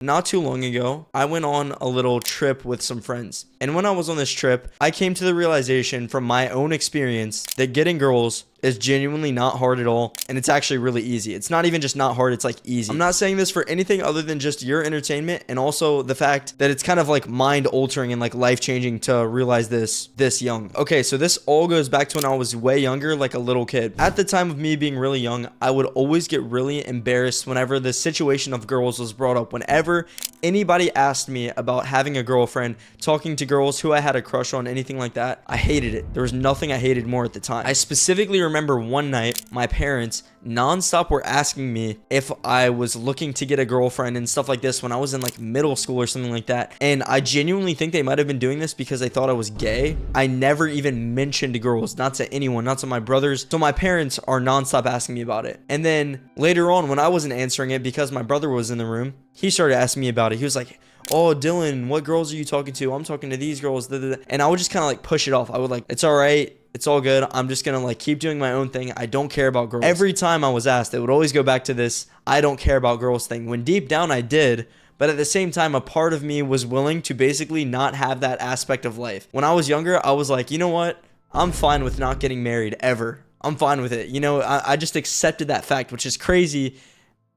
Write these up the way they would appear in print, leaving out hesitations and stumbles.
Not too long ago, I went on a little trip with some friends. And when I was on this trip, I came to the realization from my own experience that getting girls is genuinely not hard at all, and it's actually really easy. It's not even just not hard, it's like easy. I'm not saying this for anything other than just your entertainment, and also the fact that it's kind of like mind altering and like life changing to realize this young. Okay, so this all goes back to when I was way younger, like a little kid. At the time of me being really young, I would always get really embarrassed whenever the situation of girls was brought up. Whenever anybody asked me about having a girlfriend, talking to girls, who I had a crush on, anything like that, I hated it. There was nothing I hated more at the time. I specifically remember one night my parents nonstop were asking me if I was looking to get a girlfriend and stuff like this when I was in like middle school or something like that. And I genuinely think they might have been doing this because they thought I was gay. I never even mentioned girls, not to anyone, not to my brothers. So my parents are nonstop asking me about it. And then later on, when I wasn't answering it because my brother was in the room, he started asking me about it. He was like, "Oh, Dylan, what girls are you talking to? I'm talking to these girls." And I would just kind of like push it off. I would like, "It's all right. It's all good. I'm just going to like keep doing my own thing. I don't care about girls." Every time I was asked, it would always go back to this "I don't care about girls" thing, when deep down I did. But at the same time, a part of me was willing to basically not have that aspect of life. When I was younger, I was like, you know what? I'm fine with not getting married ever. I'm fine with it. You know, I just accepted that fact, which is crazy.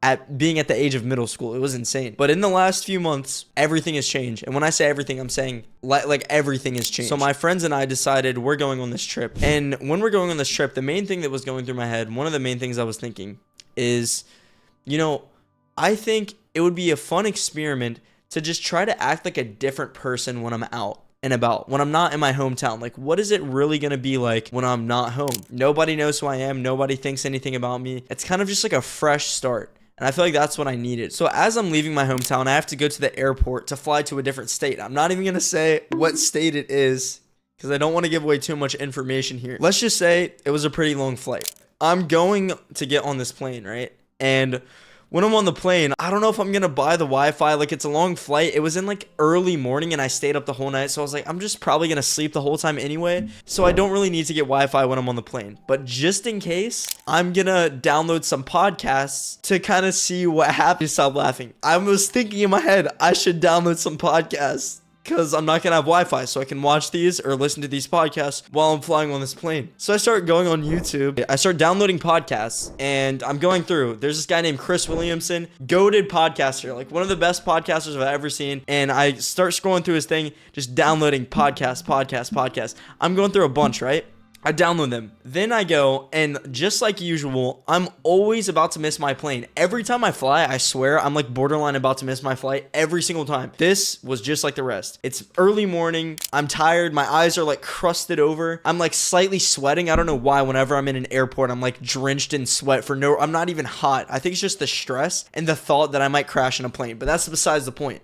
At being at the age of middle school, it was insane. But in the last few months, everything has changed. And when I say everything, I'm saying like everything has changed. So my friends and I decided we're going on this trip. And when we're going on this trip, the main thing that was going through my head, one of the main things I was thinking is, you know, I think it would be a fun experiment to just try to act like a different person when I'm out and about, when I'm not in my hometown. Like, what is it really gonna be like when I'm not home? Nobody knows who I am. Nobody thinks anything about me. It's kind of just like a fresh start. And I feel like that's what I needed. So as I'm leaving my hometown, I have to go to the airport to fly to a different state. I'm not even going to say what state it is because I don't want to give away too much information here. Let's just say it was a pretty long flight. I'm going to get on this plane, right? And when I'm on the plane, I don't know if I'm going to buy the Wi-Fi. Like, it's a long flight. It was in like early morning and I stayed up the whole night. So I was like, I'm just probably going to sleep the whole time anyway. So I don't really need to get Wi-Fi when I'm on the plane. But just in case, I'm going to download some podcasts to kind of see what happens. Stop laughing. I was thinking in my head, I should download some podcasts, because I'm not going to have Wi-Fi, so I can watch these or listen to these podcasts while I'm flying on this plane. So I start going on YouTube. I start downloading podcasts, and I'm going through. There's this guy named Chris Williamson, goated podcaster, like one of the best podcasters I've ever seen. And I start scrolling through his thing, just downloading podcasts. I'm going through a bunch, right? I download them. Then I go, and just like usual, I'm always about to miss my plane. Every time I fly, I swear, I'm like borderline about to miss my flight every single time. This was just like the rest. It's early morning. I'm tired. My eyes are like crusted over. I'm like slightly sweating. I don't know why. Whenever I'm in an airport, I'm like drenched in sweat I'm not even hot. I think it's just the stress and the thought that I might crash in a plane, but that's besides the point.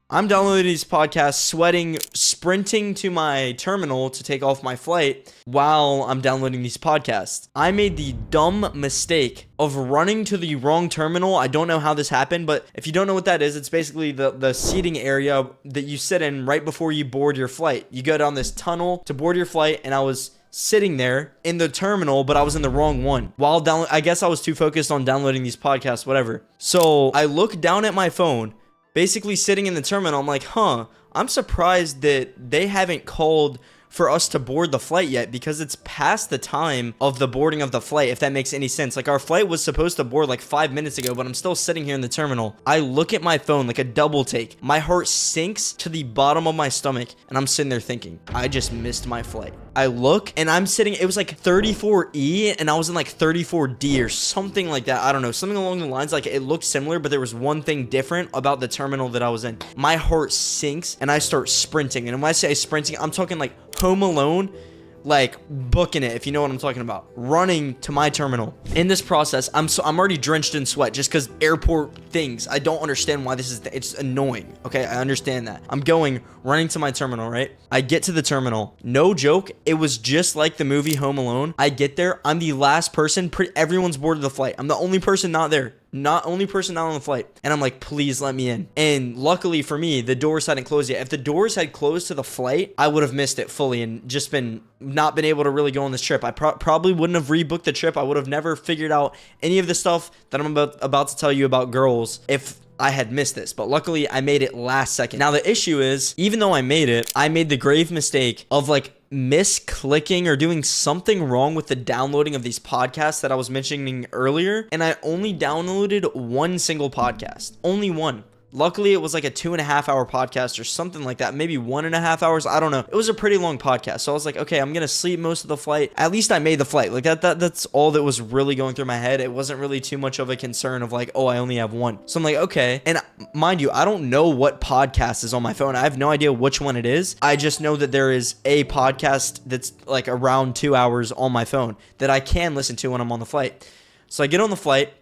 I'm downloading these podcasts, sweating, sprinting to my terminal to take off my flight while I'm downloading these podcasts. I made the dumb mistake of running to the wrong terminal. I don't know how this happened, but if you don't know what that is, it's basically the seating area that you sit in right before you board your flight. You go down this tunnel to board your flight, and I was sitting there in the terminal, but I was in the wrong one. I guess I was too focused on downloading these podcasts, whatever. So I look down at my phone, basically sitting in the terminal. I'm like, I'm surprised that they haven't called for us to board the flight yet, because it's past the time of the boarding of the flight, if that makes any sense. Like, our flight was supposed to board like 5 minutes ago, but I'm still sitting here in the terminal. I look at my phone, like a double take. My heart sinks to the bottom of my stomach, and I'm sitting there thinking, I just missed my flight. I look, and I'm sitting, it was like 34E, and I was in like 34D or something like that. I don't know, something along the lines. Like, it looked similar, but there was one thing different about the terminal that I was in. My heart sinks, and I start sprinting. And when I say sprinting, I'm talking like Home Alone, like booking it, if you know what I'm talking about. Running to my terminal. In this process, I'm already drenched in sweat just because airport things. I don't understand why it's annoying. Okay, I understand that. I'm running to my terminal, right? I get to the terminal. No joke, it was just like the movie Home Alone. I get there, I'm the last person. Everyone's boarded the flight. I'm the only person not there. only person not on the flight. And I'm like, please let me in. And luckily for me, the doors hadn't closed yet. If the doors had closed to the flight, I would have missed it fully and just not been able to really go on this trip. I probably wouldn't have rebooked the trip. I would have never figured out any of the stuff that I'm about to tell you about girls if I had missed this, but luckily I made it last second. Now the issue is, even though I made it, I made the grave mistake of like misclicking or doing something wrong with the downloading of these podcasts that I was mentioning earlier, and I only downloaded one single podcast, only one. Luckily, it was like a 2.5 hour podcast or something like that. Maybe 1.5 hours. I don't know. It was a pretty long podcast. So I was like, okay, I'm going to sleep most of the flight. At least I made the flight. Like that's all that was really going through my head. It wasn't really too much of a concern of like, oh, I only have one. So I'm like, okay. And mind you, I don't know what podcast is on my phone. I have no idea which one it is. I just know that there is a podcast that's like around 2 hours on my phone that I can listen to when I'm on the flight. So I get on the flight,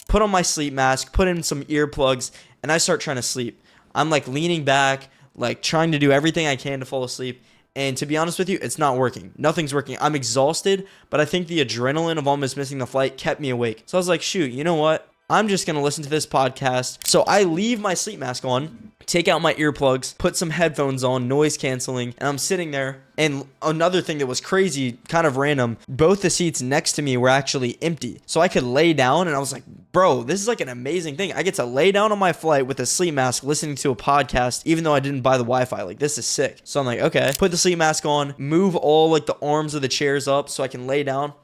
put on my sleep mask, put in some earplugs, and I start trying to sleep. I'm like leaning back, like trying to do everything I can to fall asleep. And to be honest with you, it's not working. Nothing's working. I'm exhausted, but I think the adrenaline of almost missing the flight kept me awake. So I was like, shoot, you know what? I'm just going to listen to this podcast. So I leave my sleep mask on, take out my earplugs, put some headphones on, noise canceling, and I'm sitting there. And another thing that was crazy, kind of random, both the seats next to me were actually empty. So I could lay down, and I was like, bro, this is like an amazing thing. I get to lay down on my flight with a sleep mask listening to a podcast, even though I didn't buy the Wi-Fi. Like, this is sick. So I'm like, okay, put the sleep mask on, move all like the arms of the chairs up so I can lay down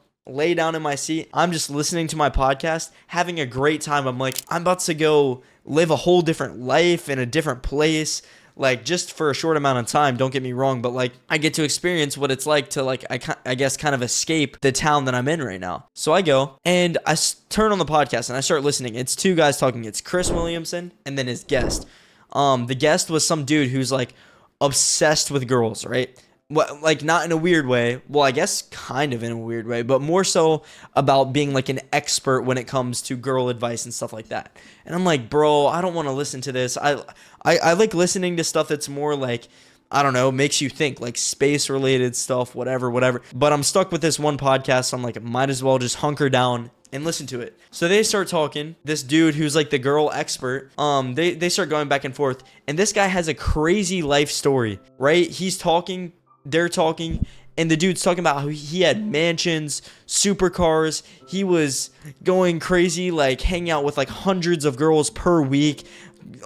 in my seat. I'm just listening to my podcast, having a great time. I'm like, I'm about to go live a whole different life in a different place, like just for a short amount of time. Don't get me wrong, but like I get to experience what it's like to like, I guess kind of escape the town that I'm in right now. So I go and I turn on the podcast and I start listening. It's two guys talking. It's Chris Williamson and then his guest. The guest was some dude who's like obsessed with girls, right? Well, like not in a weird way. Well, I guess kind of in a weird way, but more so about being like an expert when it comes to girl advice and stuff like that. And I'm like, bro, I don't want to listen to this. I like listening to stuff that's more like, I don't know, makes you think, like space related stuff, whatever. But I'm stuck with this one podcast, so I'm like, might as well just hunker down and listen to it. So they start talking. This dude who's like the girl expert, they start going back and forth. And this guy has a crazy life story, right? He's talking, they're talking, and the dude's talking about how he had mansions, supercars. He was going crazy, like hanging out with like hundreds of girls per week,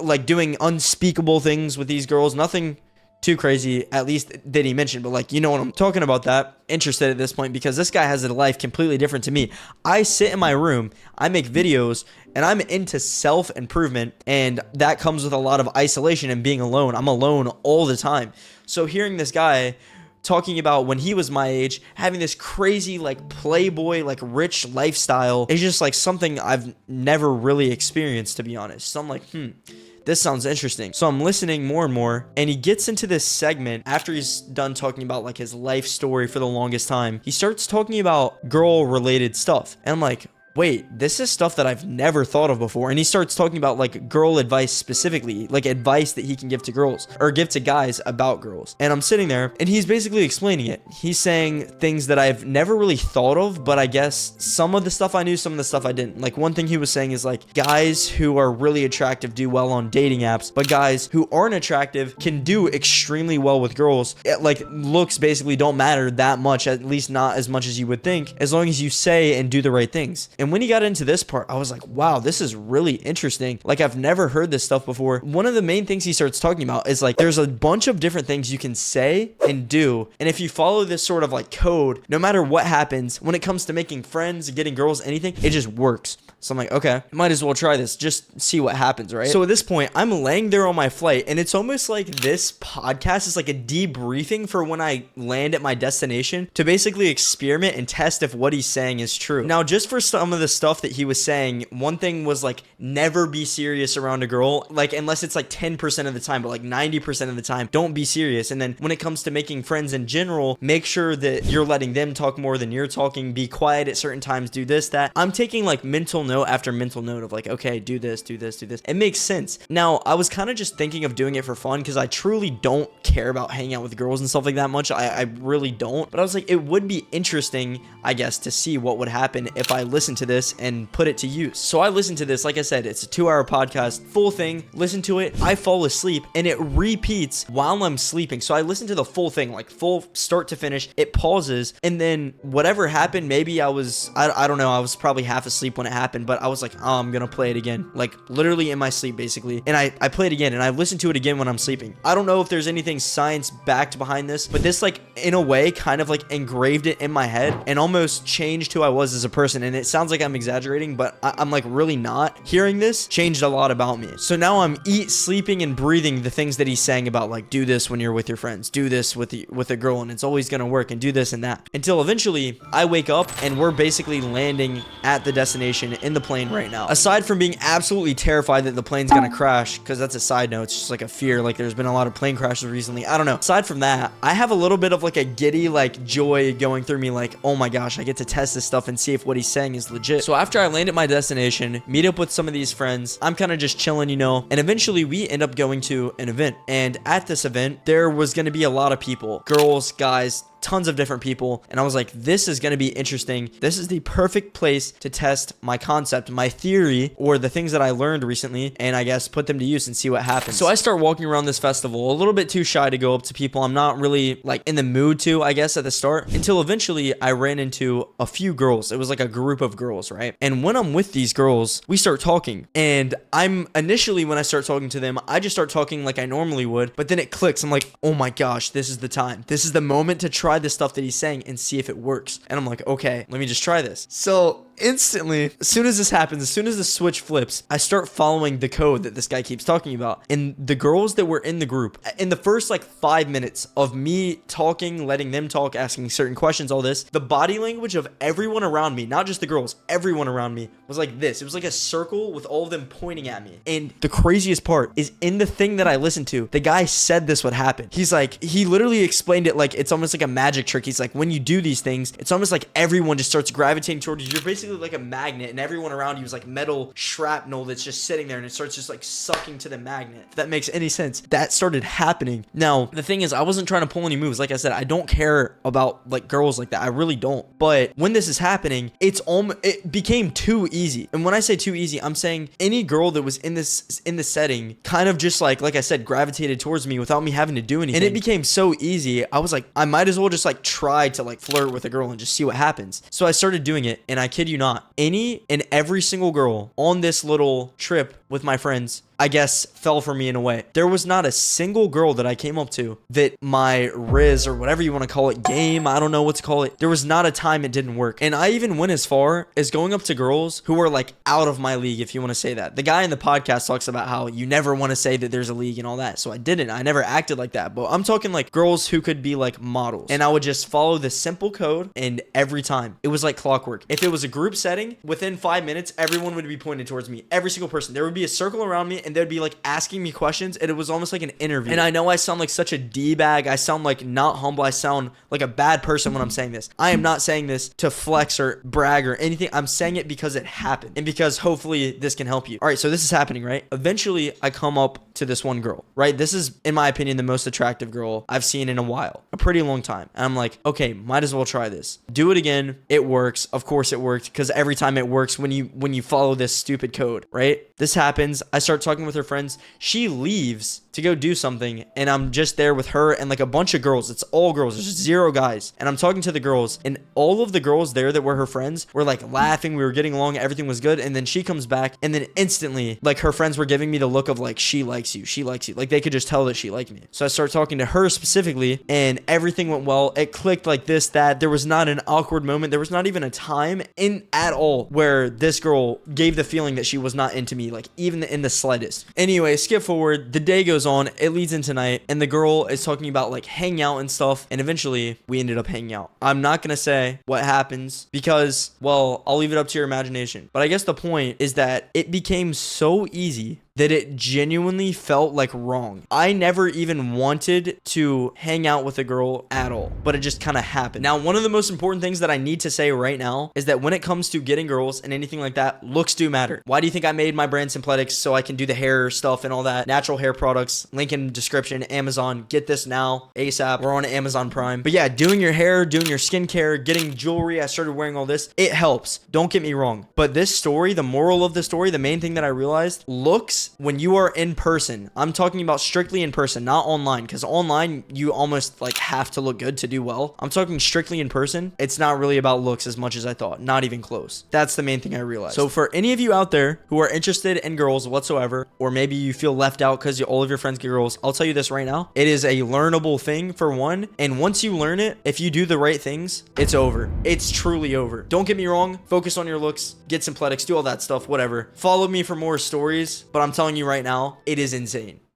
like doing unspeakable things with these girls. Nothing too crazy, at least that he mentioned, but like, you know what I'm talking about. That interested at this point because this guy has a life completely different to me. I sit in my room, I make videos, and I'm into self-improvement, and that comes with a lot of isolation and being alone. I'm alone all the time. So hearing this guy talking about when he was my age, having this crazy like playboy, like rich lifestyle, is just like something I've never really experienced, to be honest. So I'm like, this sounds interesting. So I'm listening more and more, and he gets into this segment after he's done talking about like his life story for the longest time. He starts talking about girl related stuff, and I'm like, wait, this is stuff that I've never thought of before. And he starts talking about like girl advice specifically, like advice that he can give to girls or give to guys about girls. And I'm sitting there and he's basically explaining it. He's saying things that I've never really thought of, but I guess some of the stuff I knew, some of the stuff I didn't. Like one thing he was saying is like guys who are really attractive do well on dating apps, but guys who aren't attractive can do extremely well with girls. Like looks basically don't matter that much, at least not as much as you would think, as long as you say and do the right things. And when he got into this part, I was like, wow, this is really interesting. Like I've never heard this stuff before. One of the main things he starts talking about is like, there's a bunch of different things you can say and do. And if you follow this sort of like code, no matter what happens, when it comes to making friends, getting girls, anything, it just works. So I'm like, okay, might as well try this, just see what happens, right? So at this point, I'm laying there on my flight, and it's almost like this podcast is like a debriefing for when I land at my destination to basically experiment and test if what he's saying is true. Now, just for some of the stuff that he was saying, one thing was like, never be serious around a girl, like unless it's like 10% of the time, but like 90% of the time, don't be serious. And then when it comes to making friends in general, make sure that you're letting them talk more than you're talking, be quiet at certain times, do this, that. I'm taking like mental note after mental note of like, okay, do this, do this, do this. It makes sense. Now, I was kind of just thinking of doing it for fun because I truly don't care about hanging out with girls and stuff like that much. I really don't. But I was like, it would be interesting, I guess, to see what would happen if I listened to this and put it to use. So I listened to this. Like I said, it's a 2-hour podcast, full thing. Listen to it. I fall asleep and it repeats while I'm sleeping. So I listened to the full thing, like full start to finish. It pauses, and then whatever happened, maybe I don't know, I was probably half asleep when it happened, but I was like, oh, I'm gonna play it again, like literally in my sleep basically. And I play it again, and I listen to it again when I'm sleeping. I don't know if there's anything science backed behind this, but this like in a way kind of like engraved it in my head and almost changed who I was as a person. And it sounds like I'm exaggerating, but I'm like really not. Hearing this changed a lot about me. So now I'm sleeping and breathing the things that he's saying about like, do this when you're with your friends, do this with a girl, and it's always gonna work, and do this and that, until eventually I wake up and we're basically landing at the destination in the plane right now. Aside from being absolutely terrified that the plane's gonna crash, because that's a side note, it's just like a fear, like there's been a lot of plane crashes recently, I don't know. Aside from that, I have a little bit of like a giddy like joy going through me, like, oh my gosh, I get to test this stuff and see if what he's saying is legit. So after I land at my destination, meet up with some of these friends, I'm kind of just chilling, you know, and eventually we end up going to an event. And at this event, there was going to be a lot of people, girls, guys, tons of different people, and I was like, this is going to be interesting. This is the perfect place to test my concept, my theory, or the things that I learned recently, and I guess put them to use and see what happens. So I start walking around this festival, a little bit too shy to go up to people. I'm not really like in the mood to, I guess, at the start, until eventually I ran into a few girls. It was like a group of girls, right? And when I'm with these girls, we start talking, and when I start talking to them, I just start talking like I normally would, but then it clicks. I'm like, oh my gosh, this is the time. This is the moment to try this stuff that he's saying and see if it works. And I'm like, okay, let me just try this. So instantly, as soon as this happens, as soon as the switch flips, I start following the code that this guy keeps talking about. And the girls that were in the group, in the first like 5 minutes of me talking, letting them talk, asking certain questions, all this, the body language of everyone around me, not just the girls, everyone around me was like this. It was like a circle with all of them pointing at me. And the craziest part is, in the thing that I listened to, the guy said this would happen. He's like, he literally explained it like it's almost like a magic trick. He's like, when you do these things, it's almost like everyone just starts gravitating towards you. You're basically like a magnet, and everyone around you is like metal shrapnel that's just sitting there, and it starts just like sucking to the magnet. If that makes any sense. That started happening. Now, the thing is, I wasn't trying to pull any moves. Like I said, I don't care about like girls like that. I really don't. But when this is happening, it became too easy. And when I say too easy, I'm saying any girl that was in the setting kind of just like I said, gravitated towards me without me having to do anything. And it became so easy. I was like, I might as well just like try to like flirt with a girl and just see what happens. So I started doing it, and I kid you not, any and every single girl on this little trip with my friends, I guess, fell for me in a way. There was not a single girl that I came up to that my Riz, or whatever you want to call it, game, I don't know what to call it, there was not a time it didn't work. And I even went as far as going up to girls who were like out of my league, if you want to say that. The guy in the podcast talks about how you never want to say that there's a league and all that. So I didn't. I never acted like that. But I'm talking like girls who could be like models. And I would just follow the simple code, and every time it was like clockwork. If it was a group setting, within 5 minutes, everyone would be pointed towards me. Every single person. There would be a circle around me, and they'd be like asking me questions, and it was almost like an interview. And I know I sound like such a D-bag. I sound like not humble. I sound like a bad person when I'm saying this. I am not saying this to flex or brag or anything. I'm saying it because it happened, and because hopefully this can help you. All right, so this is happening, right? Eventually, I come up to this one girl, right? This is, in my opinion, the most attractive girl I've seen in a while, a pretty long time. And I'm like, okay, might as well try this. Do it again. It works. Of course it worked, because every time it works when you follow this stupid code, right? This happens. I start talking with her friends. She leaves to go do something, and I'm just there with her and like a bunch of girls. It's all girls. There's 0 guys. And I'm talking to the girls, and all of the girls there that were her friends were like laughing. We were getting along. Everything was good. And then she comes back, and then instantly, like, her friends were giving me the look of like, she likes you. She likes you. Like, they could just tell that she liked me. So I started talking to her specifically, and everything went well. It clicked like this, that. There was not an awkward moment. There was not even a time in at all where this girl gave the feeling that she was not into me, like even in the slightest. Anyway, skip forward. The day goes on. It leads into night, and the girl is talking about like hanging out and stuff, and eventually we ended up hanging out. I'm not gonna say what happens because, well, I'll leave it up to your imagination. But I guess the point is that it became so easy that it genuinely felt like wrong. I never even wanted to hang out with a girl at all, but it just kind of happened. Now, one of the most important things that I need to say right now is that when it comes to getting girls and anything like that, looks do matter. Why do you think I made my brand Simpletics? So I can do the hair stuff and all that. Natural hair products, link in description, Amazon. Get this now, ASAP. We're on Amazon Prime. But yeah, doing your hair, doing your skincare, getting jewelry. I started wearing all this. It helps. Don't get me wrong. But this story, the moral of the story, the main thing that I realized, looks when you are in person. I'm talking about strictly in person, not online, because online you almost like have to look good to do well. I'm talking strictly in person. It's not really about looks as much as I thought. Not even close. That's the main thing I realized. So for any of you out there who are interested in girls whatsoever, or maybe you feel left out because all of your friends get girls, I'll tell you this right now. It is a learnable thing for one. And once you learn it, if you do the right things, it's over. It's truly over. Don't get me wrong. Focus on your looks, get Simpletics, do all that stuff, whatever. Follow me for more stories, but I'm telling you right now, it is insane.